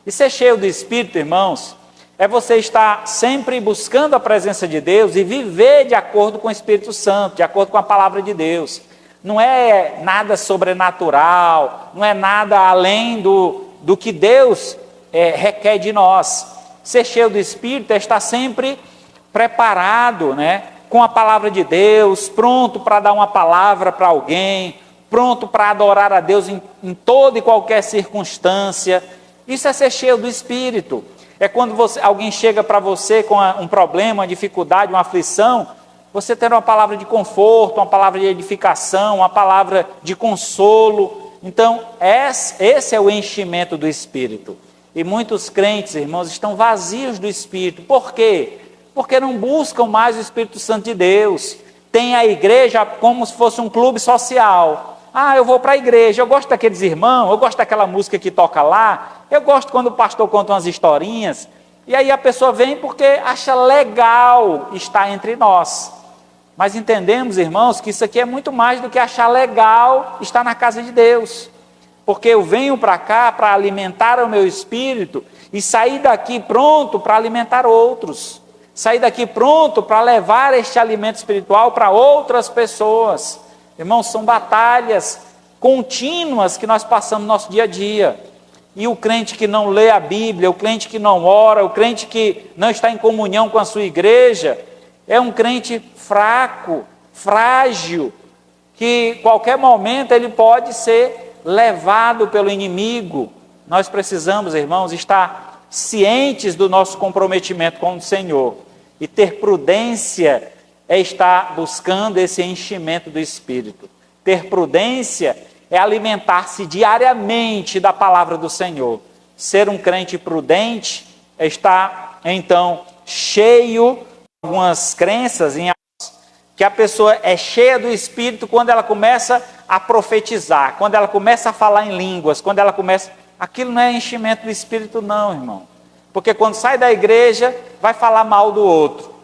E ser cheio do Espírito, irmãos, é você estar sempre buscando a presença de Deus e viver de acordo com o Espírito Santo, de acordo com a palavra de Deus. Não é nada sobrenatural, não é nada além do que Deus requer de nós. Ser cheio do Espírito é estar sempre preparado, né, com a palavra de Deus, pronto para dar uma palavra para alguém, pronto para adorar a Deus em toda e qualquer circunstância. Isso é ser cheio do Espírito. É quando alguém chega para você com um problema, uma dificuldade, uma aflição, você ter uma palavra de conforto, uma palavra de edificação, uma palavra de consolo. Então, esse é o enchimento do Espírito. E muitos crentes, irmãos, estão vazios do Espírito. Por quê? Porque não buscam mais o Espírito Santo de Deus. Tem a igreja como se fosse um clube social. Ah, eu vou para a igreja, eu gosto daqueles irmãos, eu gosto daquela música que toca lá, eu gosto quando o pastor conta umas historinhas. E aí a pessoa vem porque acha legal estar entre nós. Mas entendemos, irmãos, que isso aqui é muito mais do que achar legal estar na casa de Deus. Porque eu venho para cá para alimentar o meu espírito e sair daqui pronto para alimentar outros. Sair daqui pronto para levar este alimento espiritual para outras pessoas. Irmãos, são batalhas contínuas que nós passamos no nosso dia a dia. E o crente que não lê a Bíblia, o crente que não ora, o crente que não está em comunhão com a sua igreja, é um crente fraco, frágil, que qualquer momento ele pode ser levado pelo inimigo. Nós precisamos, irmãos, estar cientes do nosso comprometimento com o Senhor. E ter prudência é estar buscando esse enchimento do Espírito. Ter prudência é alimentar-se diariamente da palavra do Senhor. Ser um crente prudente é estar, então, cheio de algumas crenças que a pessoa é cheia do Espírito quando ela começa a profetizar, quando ela começa a falar em línguas, quando ela começa... Aquilo não é enchimento do Espírito não, irmão. Porque quando sai da igreja, vai falar mal do outro.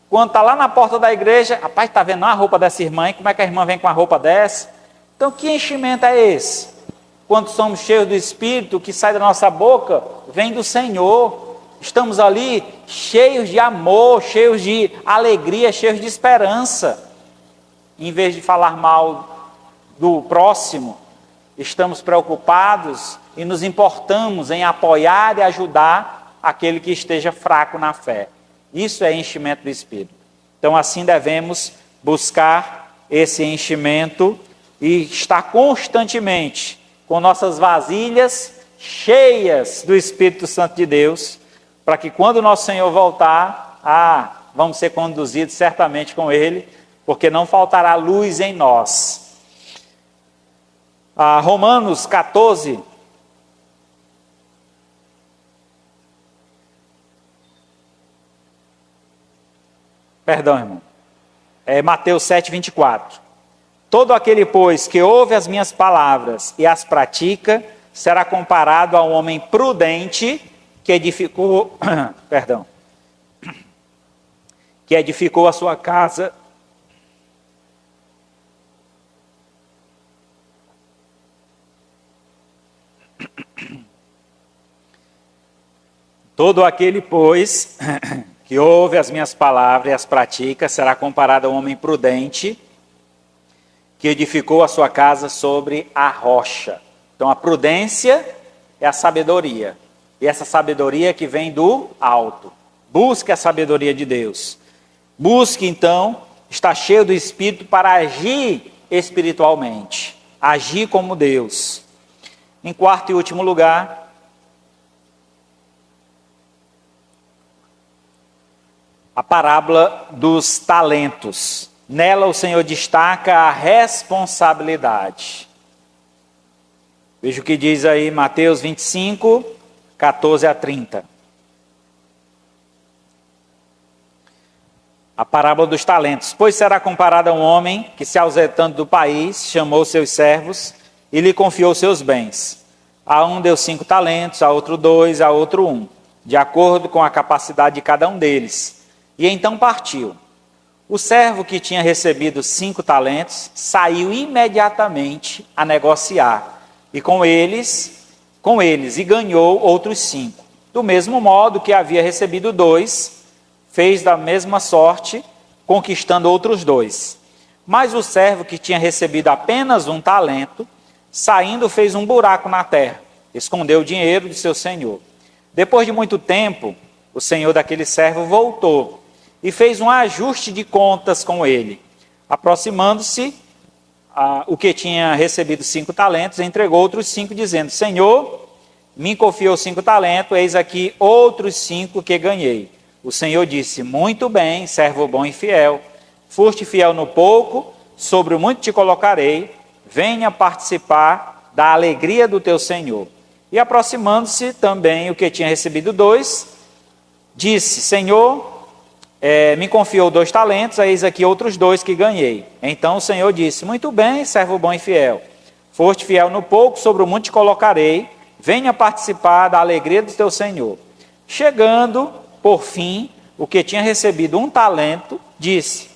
Quando está lá na porta da igreja, rapaz, está vendo a roupa dessa irmã, como é que a irmã vem com a roupa dessa? Então, que enchimento é esse? Quando somos cheios do Espírito, o que sai da nossa boca vem do Senhor. Estamos ali cheios de amor, cheios de alegria, cheios de esperança. Em vez de falar mal do próximo, estamos preocupados e nos importamos em apoiar e ajudar aquele que esteja fraco na fé. Isso é enchimento do Espírito. Então, assim devemos buscar esse enchimento e estar constantemente com nossas vasilhas cheias do Espírito Santo de Deus, para que quando o nosso Senhor voltar, vamos ser conduzidos certamente com Ele, porque não faltará luz em nós. Romanos 14... Perdão, irmão. Mateus 7, 24. Todo aquele, pois, que ouve as minhas palavras e as pratica, será comparado a um homem prudente que edificou, que edificou a sua casa. Todo aquele, pois, que ouve as minhas palavras e as pratica, será comparado a um homem prudente que edificou a sua casa sobre a rocha. Então, a prudência é a sabedoria. E essa sabedoria que vem do alto. Busque a sabedoria de Deus. Busque, então, estar cheio do Espírito para agir espiritualmente. Agir como Deus. Em quarto e último lugar, a parábola dos talentos. Nela o Senhor destaca a responsabilidade. Veja o que diz aí Mateus 25, 14 a 30. A parábola dos talentos. Pois será comparada a um homem que, se ausentando do país, chamou seus servos e lhe confiou seus bens. A um deu 5 talentos, a outro 2, a outro 1, de acordo com a capacidade de cada um deles. E então partiu. O servo que tinha recebido 5 talentos saiu imediatamente a negociar, e com eles com eles e ganhou outros 5. Do mesmo modo que havia recebido 2, fez da mesma sorte, conquistando outros 2. Mas o servo que tinha recebido apenas 1 talento, saindo fez um buraco na terra, escondeu o dinheiro de seu senhor. Depois de muito tempo, o senhor daquele servo voltou e fez um ajuste de contas com ele. Aproximando-se, o que tinha recebido 5 talentos, entregou outros 5, dizendo: Senhor, me confiou 5 talentos, eis aqui outros 5 que ganhei. O Senhor disse: muito bem, servo bom e fiel. Foste fiel no pouco, sobre o muito te colocarei. Venha participar da alegria do teu Senhor. E aproximando-se também o que tinha recebido 2, disse: Senhor, me confiou 2 talentos, eis aqui outros 2 que ganhei. Então o Senhor disse: muito bem, servo bom e fiel. Foste fiel no pouco, sobre o muito te colocarei. Venha participar da alegria do teu Senhor. Chegando, por fim, o que tinha recebido 1 talento, disse: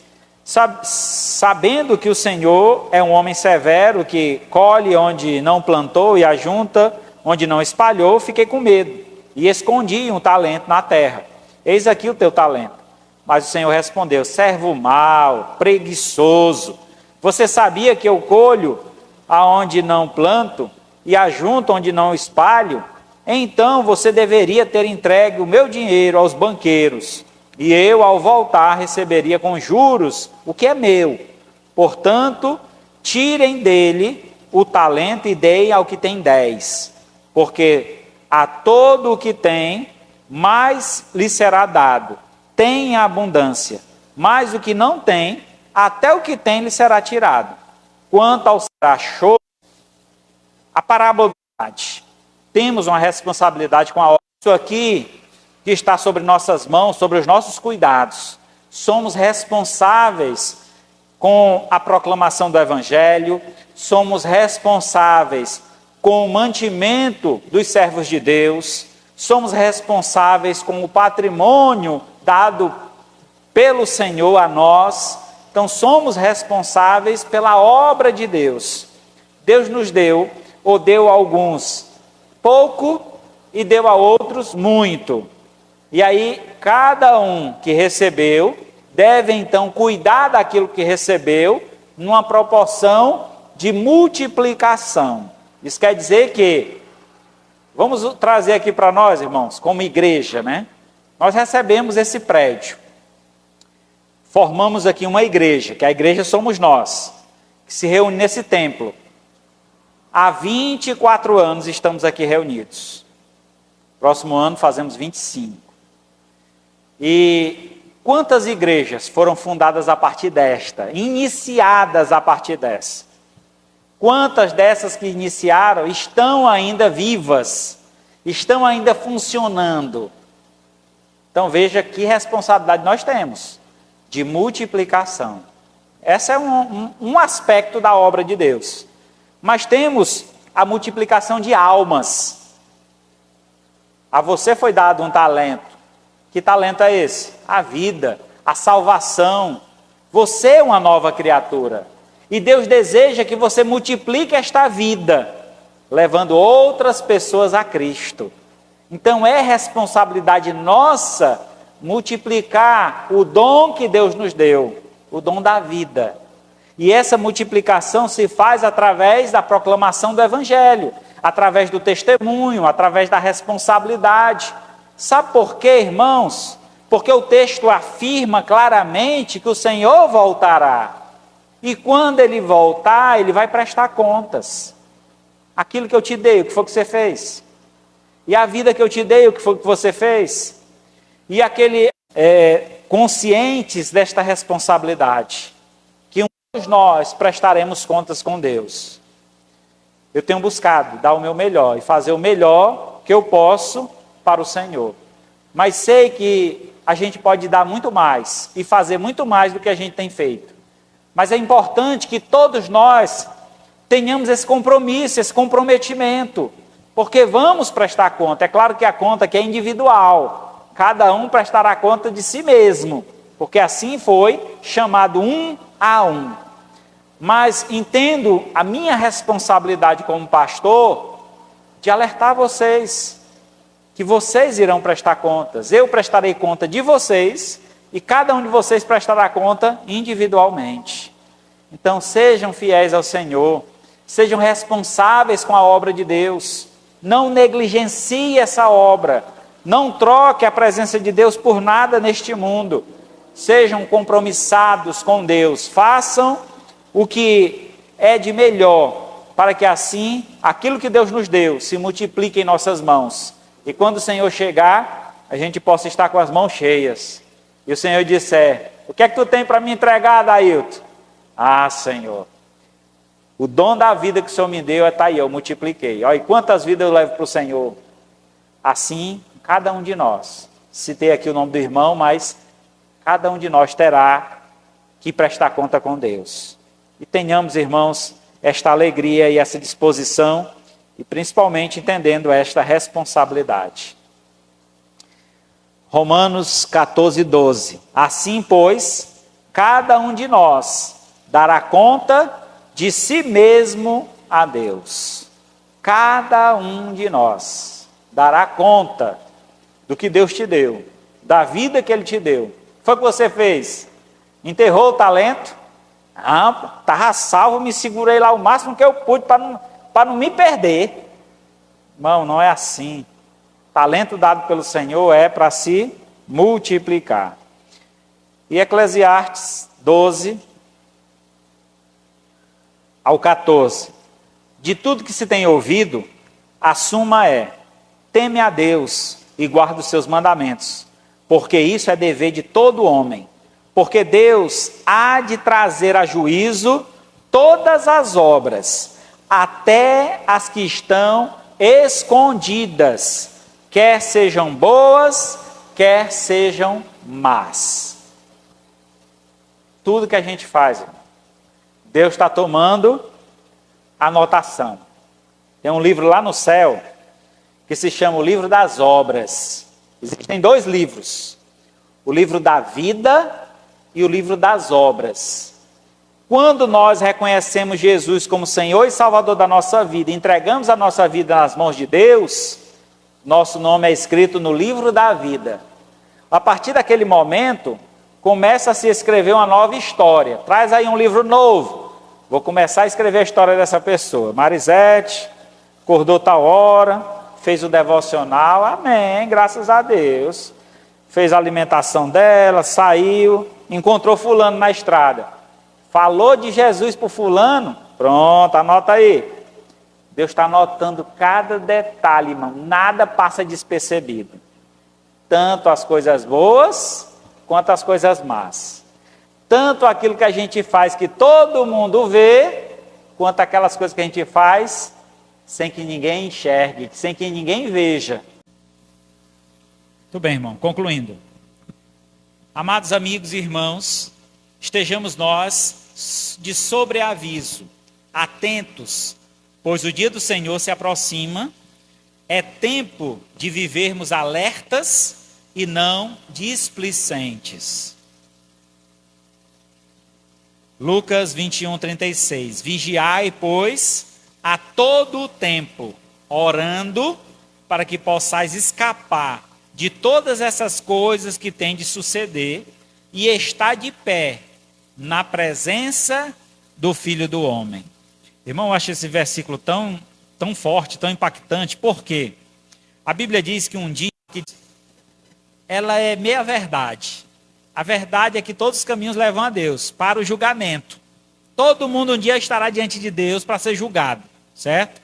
sabendo que o Senhor é um homem severo, que colhe onde não plantou e ajunta onde não espalhou, fiquei com medo e escondi 1 talento na terra. Eis aqui o teu talento. Mas o Senhor respondeu: servo mau, preguiçoso, você sabia que eu colho aonde não planto e ajunto onde não espalho? Então você deveria ter entregue o meu dinheiro aos banqueiros, e eu, ao voltar, receberia com juros o que é meu. Portanto, tirem dele o talento e deem ao que tem 10, porque a todo o que tem, mais lhe será dado. Tem abundância, mas o que não tem, até o que tem lhe será tirado. Quanto ao achou, a parábola da verdade. Temos uma responsabilidade com a obra. Isso aqui que está sobre nossas mãos, sobre os nossos cuidados. Somos responsáveis com a proclamação do Evangelho, somos responsáveis com o mantimento dos servos de Deus, somos responsáveis com o patrimônio dado pelo Senhor a nós. Então somos responsáveis pela obra de Deus. Deus nos deu, ou deu a alguns pouco e deu a outros muito. E aí cada um que recebeu deve então cuidar daquilo que recebeu numa proporção de multiplicação. Isso quer dizer que, vamos trazer aqui para nós, irmãos, como igreja, né? Nós recebemos esse prédio. Formamos aqui uma igreja, que a igreja somos nós, que se reúne nesse templo. Há 24 anos estamos aqui reunidos. Próximo ano fazemos 25. E quantas igrejas foram fundadas a partir desta, iniciadas a partir dessa? Quantas dessas que iniciaram estão ainda vivas, estão ainda funcionando? Então veja que responsabilidade nós temos, de multiplicação. Esse é um aspecto da obra de Deus. Mas temos a multiplicação de almas. A você foi dado um talento. Que talento é esse? A vida, a salvação. Você é uma nova criatura. E Deus deseja que você multiplique esta vida, levando outras pessoas a Cristo. Então é responsabilidade nossa multiplicar o dom que Deus nos deu, o dom da vida. E essa multiplicação se faz através da proclamação do Evangelho, através do testemunho, através da responsabilidade. Sabe por quê, irmãos? Porque o texto afirma claramente que o Senhor voltará. E quando Ele voltar, Ele vai prestar contas. Aquilo que eu te dei, o que foi que você fez? E a vida que eu te dei, o que foi que você fez? E conscientes desta responsabilidade, que todos nós prestaremos contas com Deus. Eu tenho buscado dar o meu melhor e fazer o melhor que eu posso para o Senhor. Mas sei que a gente pode dar muito mais e fazer muito mais do que a gente tem feito. Mas é importante que todos nós tenhamos esse compromisso, esse comprometimento, porque vamos prestar conta. É claro que a conta aqui é individual, cada um prestará conta de si mesmo, porque assim foi chamado um a um. Mas entendo a minha responsabilidade como pastor de alertar vocês, que vocês irão prestar contas. Eu prestarei conta de vocês e cada um de vocês prestará conta individualmente. Então sejam fiéis ao Senhor, sejam responsáveis com a obra de Deus, não negligencie essa obra, não troque a presença de Deus por nada neste mundo, sejam compromissados com Deus, façam o que é de melhor, para que assim, aquilo que Deus nos deu, se multiplique em nossas mãos, e quando o Senhor chegar, a gente possa estar com as mãos cheias, e o Senhor disser, o que é que tu tem para me entregar, Dailton? Ah, Senhor, o dom da vida que o Senhor me deu está aí, eu multipliquei. Olha, e quantas vidas eu levo para o Senhor? Assim, cada um de nós. Citei aqui o nome do irmão, mas cada um de nós terá que prestar conta com Deus. E tenhamos, irmãos, esta alegria e essa disposição, e principalmente entendendo esta responsabilidade. Romanos 14, 12. Assim, pois, cada um de nós dará conta de si mesmo a Deus. Cada um de nós dará conta do que Deus te deu, da vida que Ele te deu. Foi o que você fez? Enterrou o talento? Ah, estava salvo, me segurei lá o máximo que eu pude para não me perder. Irmão, não é assim. Talento dado pelo Senhor é para se multiplicar. E Eclesiastes 12 ao 14. De tudo que se tem ouvido, a suma é: teme a Deus e guarda os seus mandamentos, porque isso é dever de todo homem. Porque Deus há de trazer a juízo todas as obras, até as que estão escondidas, quer sejam boas, quer sejam más. Tudo que a gente faz, Deus está tomando anotação. Tem um livro lá no céu que se chama o livro das obras. Existem 2 livros: o livro da vida e o livro das obras. Quando nós reconhecemos Jesus como Senhor e Salvador da nossa vida, entregamos a nossa vida nas mãos de Deus, nosso nome é escrito no livro da vida. A partir daquele momento, começa a se escrever uma nova história. Traz aí um livro novo. Vou começar a escrever a história dessa pessoa. Marisete, acordou tal hora, fez o devocional, amém, graças a Deus. Fez a alimentação dela, saiu, encontrou fulano na estrada. Falou de Jesus para o fulano, pronto, anota aí. Deus está anotando cada detalhe, irmão, nada passa despercebido. Tanto as coisas boas, quanto as coisas más. Tanto aquilo que a gente faz que todo mundo vê, quanto aquelas coisas que a gente faz sem que ninguém enxergue, sem que ninguém veja. Muito bem, irmão, concluindo. Amados amigos e irmãos, estejamos nós de sobreaviso, atentos, pois o dia do Senhor se aproxima. É tempo de vivermos alertas e não displicentes. Lucas 21, 36. Vigiai, pois, a todo o tempo, orando, para que possais escapar de todas essas coisas que têm de suceder e estar de pé na presença do Filho do Homem. Irmão, eu acho esse versículo tão forte, tão impactante, porque a Bíblia diz que um dia ela é meia verdade. A verdade é que todos os caminhos levam a Deus, para o julgamento. Todo mundo um dia estará diante de Deus para ser julgado, certo?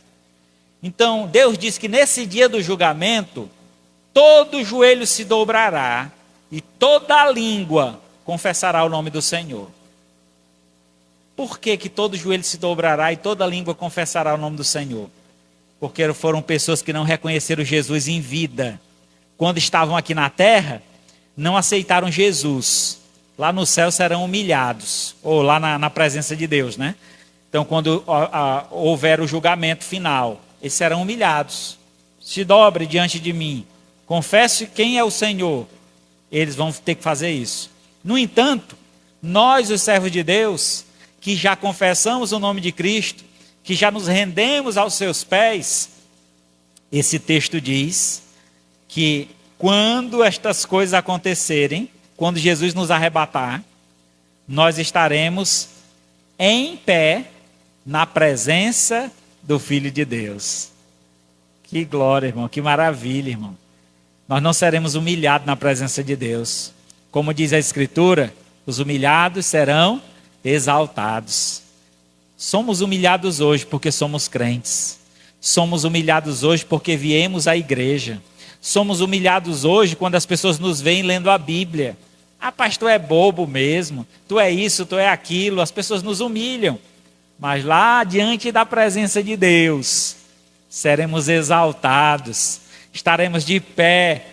Então, Deus diz que nesse dia do julgamento, todo joelho se dobrará e toda língua confessará o nome do Senhor. Por que todo joelho se dobrará e toda língua confessará o nome do Senhor? Porque foram pessoas que não reconheceram Jesus em vida. Quando estavam aqui na terra, não aceitaram Jesus. Lá no céu serão humilhados, ou lá na presença de Deus, né? Então, quando houver o julgamento final, eles serão humilhados. Se dobre diante de mim, confesse quem é o Senhor. Eles vão ter que fazer isso. No entanto, nós, os servos de Deus, que já confessamos o nome de Cristo, que já nos rendemos aos seus pés, esse texto diz que quando estas coisas acontecerem, quando Jesus nos arrebatar, nós estaremos em pé na presença do Filho de Deus. Que glória, irmão, que maravilha, irmão. Nós não seremos humilhados na presença de Deus. Como diz a Escritura, os humilhados serão exaltados. Somos humilhados hoje porque somos crentes. Somos humilhados hoje porque viemos à igreja. Somos humilhados hoje quando as pessoas nos veem lendo a Bíblia. Ah, pastor, é bobo mesmo. Tu é isso, tu é aquilo. As pessoas nos humilham. Mas lá diante da presença de Deus, seremos exaltados. Estaremos de pé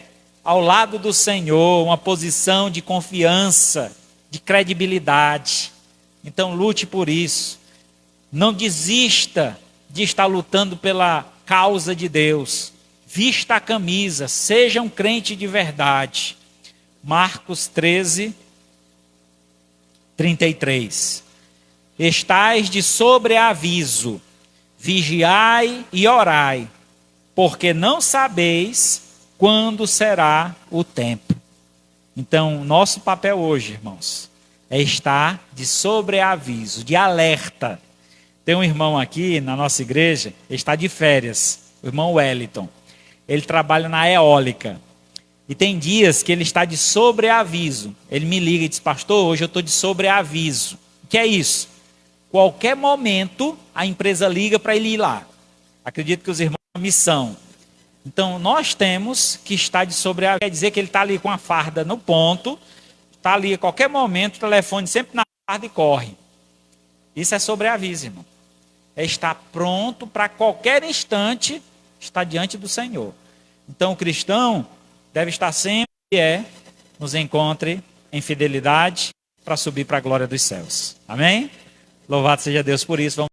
ao lado do Senhor, uma posição de confiança, de credibilidade. Então lute por isso. Não desista de estar lutando pela causa de Deus. Vista a camisa, seja um crente de verdade. Marcos 13, 33. Estais de sobreaviso, vigiai e orai, porque não sabeis quando será o tempo. Então, nosso papel hoje, irmãos, é estar de sobreaviso, de alerta. Tem um irmão aqui na nossa igreja, ele está de férias, o irmão Wellington. Ele trabalha na eólica. E tem dias que ele está de sobreaviso. Ele me liga e diz, pastor, hoje eu estou de sobreaviso. O que é isso? Qualquer momento a empresa liga para ele ir lá. Acredito que os irmãos têm uma missão. Então nós temos que estar de sobreaviso. Quer dizer que ele está ali com a farda no ponto, está ali a qualquer momento, o telefone sempre na farda e corre. Isso é sobreaviso, irmão. É estar pronto para qualquer instante estar diante do Senhor. Então o cristão deve estar sempre nos encontre em fidelidade para subir para a glória dos céus. Amém? Louvado seja Deus por isso. Vamos